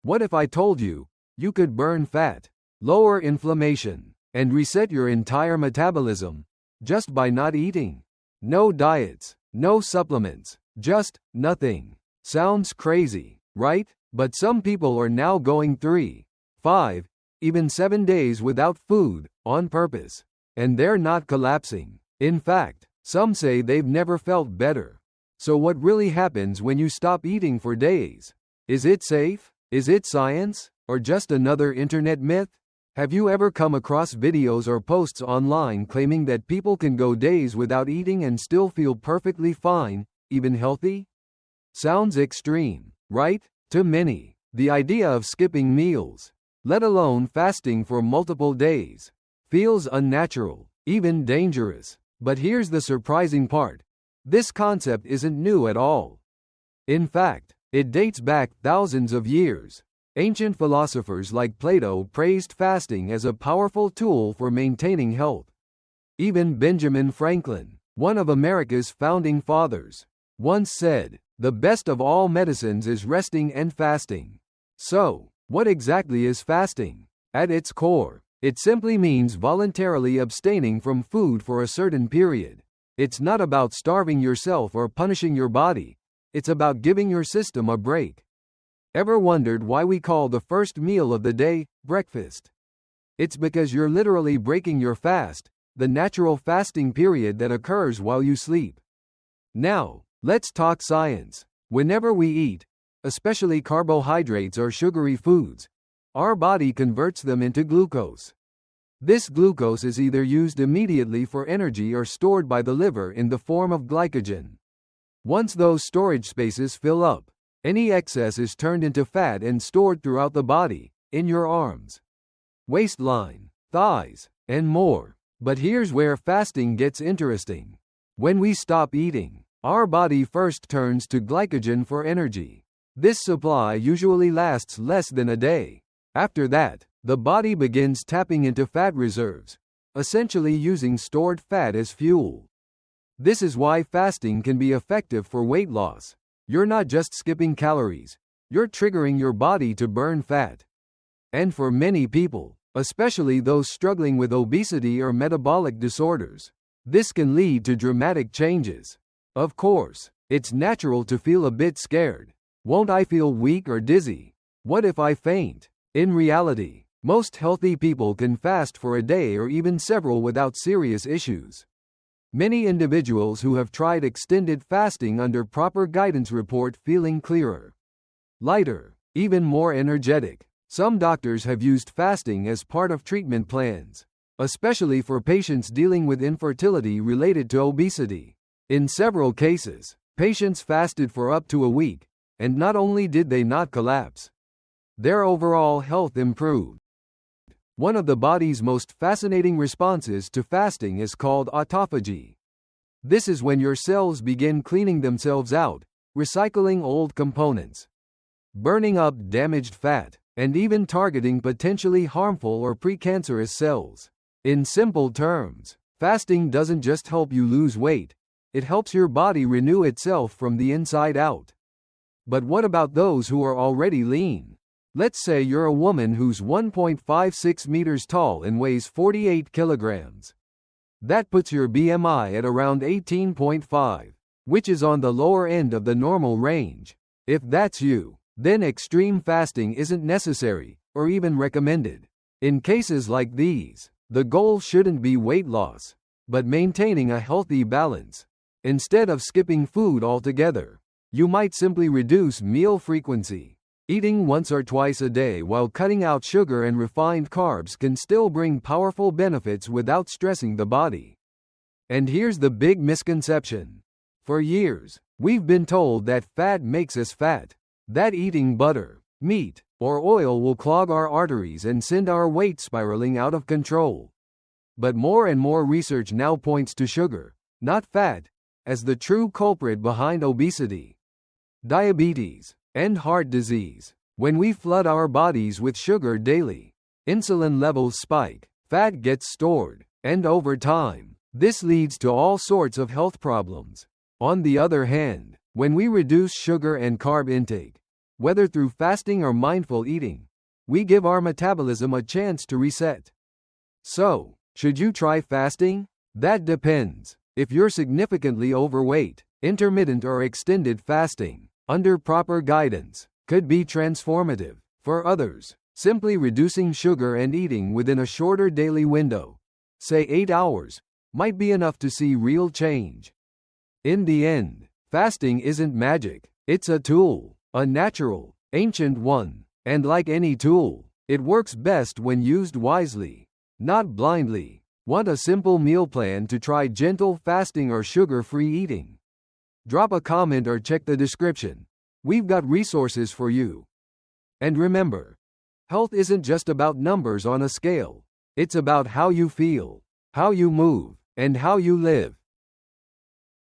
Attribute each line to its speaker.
Speaker 1: What if I told you, you could burn fat, lower inflammation, and reset your entire metabolism, just by not eating? No diets, no supplements, just nothing. Sounds crazy, right? But some people are now going 3, 5, even 7 days without food, on purpose. And they're not collapsing. In fact, some say they've never felt better. So what really happens when you stop eating for days? Is it safe? Is it science? Or just another internet myth? Have you ever come across videos or posts online claiming that people can go days without eating and still feel perfectly fine, even healthy? Sounds extreme, right? To many, the idea of skipping meals, let alone fasting for multiple days, feels unnatural, even dangerous. But here's the surprising part. This concept isn't new at all. In fact, it dates back thousands of years. Ancient philosophers like Plato praised fasting as a powerful tool for maintaining health. Even Benjamin Franklin, one of America's founding fathers, once said, "The best of all medicines is resting and fasting." So, what exactly is fasting? At its core, it simply means voluntarily abstaining from food for a certain period. It's not about starving yourself or punishing your body. It's about giving your system a break. Ever wondered why we call the first meal of the day breakfast? It's because you're literally breaking your fast, the natural fasting period that occurs while you sleep. Now, let's talk science. Whenever we eat, especially carbohydrates or sugary foods, our body converts them into glucose. This glucose is either used immediately for energy or stored by the liver in the form of glycogen. Once those storage spaces fill up, any excess is turned into fat and stored throughout the body, in your arms, waistline, thighs, and more. But here's where fasting gets interesting. When we stop eating, our body first turns to glycogen for energy. This supply usually lasts less than a day. After that, the body begins tapping into fat reserves, essentially using stored fat as fuel. This is why fasting can be effective for weight loss. You're not just skipping calories, you're triggering your body to burn fat. And for many people, especially those struggling with obesity or metabolic disorders, this can lead to dramatic changes. Of course, it's natural to feel a bit scared. Won't I feel weak or dizzy? What if I faint? In reality, most healthy people can fast for a day or even several without serious issues. Many individuals who have tried extended fasting under proper guidance report feeling clearer, lighter, even more energetic. Some doctors have used fasting as part of treatment plans, especially for patients dealing with infertility related to obesity. In several cases, patients fasted for up to a week, and not only did they not collapse, their overall health improved. One of the body's most fascinating responses to fasting is called autophagy. This is when your cells begin cleaning themselves out, recycling old components, burning up damaged fat, and even targeting potentially harmful or precancerous cells. In simple terms, fasting doesn't just help you lose weight, it helps your body renew itself from the inside out. But what about those who are already lean? Let's say you're a woman who's 1.56 meters tall and weighs 48 kilograms. That puts your BMI at around 18.5, which is on the lower end of the normal range. If that's you, then extreme fasting isn't necessary, or even recommended. In cases like these, the goal shouldn't be weight loss, but maintaining a healthy balance. Instead of skipping food altogether, you might simply reduce meal frequency. Eating once or twice a day while cutting out sugar and refined carbs can still bring powerful benefits without stressing the body. And here's the big misconception. For years, we've been told that fat makes us fat, that eating butter, meat, or oil will clog our arteries and send our weight spiraling out of control. But more and more research now points to sugar, not fat, as the true culprit behind obesity, diabetes, and heart disease. When we flood our bodies with sugar daily, insulin levels spike, fat gets stored, and over time, this leads to all sorts of health problems. On the other hand, when we reduce sugar and carb intake, Whether through fasting or mindful eating, we give our metabolism a chance to reset. So, should you try fasting? That depends. If you're significantly overweight, intermittent or extended fasting, under proper guidance, could be transformative. For others, simply reducing sugar and eating within a shorter daily window, say 8 hours, might be enough to see real change. In the end, fasting isn't magic. It's a tool, a natural, ancient one, and like any tool, it works best when used wisely, not blindly. Want a simple meal plan to try gentle fasting or sugar-free eating? Drop a comment or check the description. We've got resources for you. And remember, health isn't just about numbers on a scale. It's about how you feel, how you move, and how you live.